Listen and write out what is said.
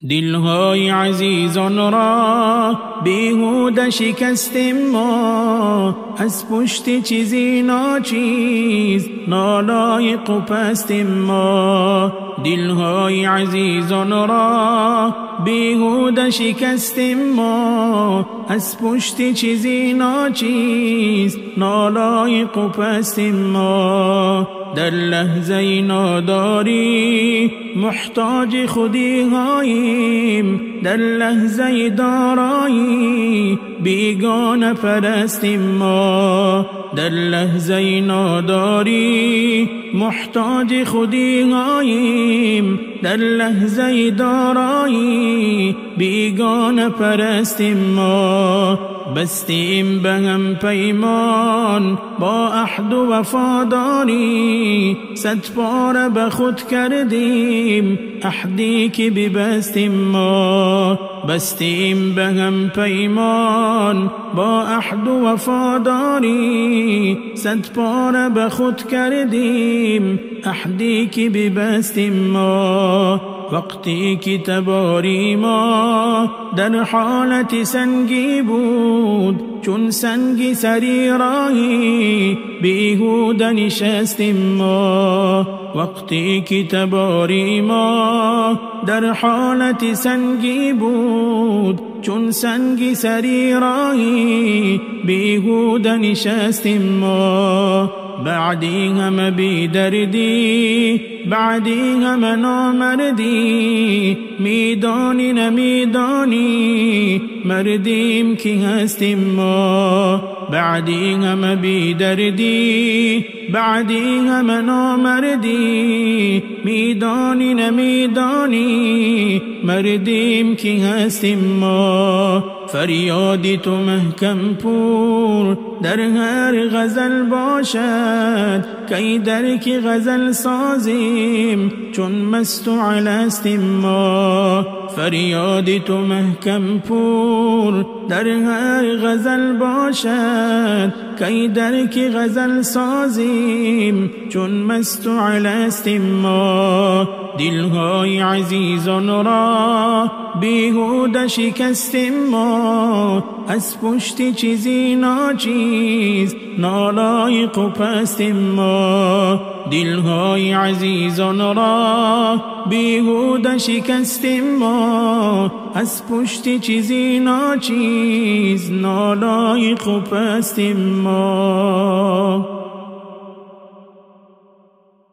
دلهای عزیزان را بیهوده شکستیم ما، از پشت چیزی ناچیز نالایق و پستیم ما. دلهای عزیزان را بیهوده شکستیم ما، از پشت چیزی ناچیز نالایق و پستیم ما. در لحظه ناداری محتاج خودی هاییم، در لحظه دارایی بیگانه پرستیم ما. در لحظه ناداری محتاج خودی هاییم، در لحظه دارایی بیگانه پرستیم ما. بستیم به هم پیمان با عهد و وفاداری، صد پاره به خود کردیم عهدی که ببستیم ما. بستیم به هم پیمان با عهد و وفاداری، صد پاره به خود کردیم عهدی که ببستیم ما. وقتی که تباری ما در حالت سنگی بود، چون سنگی سری راهی بیهوده نشستیم ما. وقتی که تباری ما در حالت سنگی بود، چون سنگی سری راهی بیهوده نشستیم ما. بعدی همه بیدردی، بعدی همه نامردی، میدانی نمیدانی مردیم که هستیم ما. بعدی همه بیدردی، بعدی همه نامردی، میدانی نمیدانی مردیم که هستیم ما. فریادی تو محکم پور در هر غزل باشد، کی درک غزل سازیم چون مست و علستیم ما. فریادی تو محکم پور در هر غزل باشد، کی درک غزل سازیم چون مست و علستیم ما. دلهای عزیزان را بیهوده شکستیم ما، از پشت چیزی ناچیز نالایق و پستیم ما. دلهای عزیزان را بیهوده شکستیم ما، از پشت چیزی ناچیز نالایق و پستیم ما.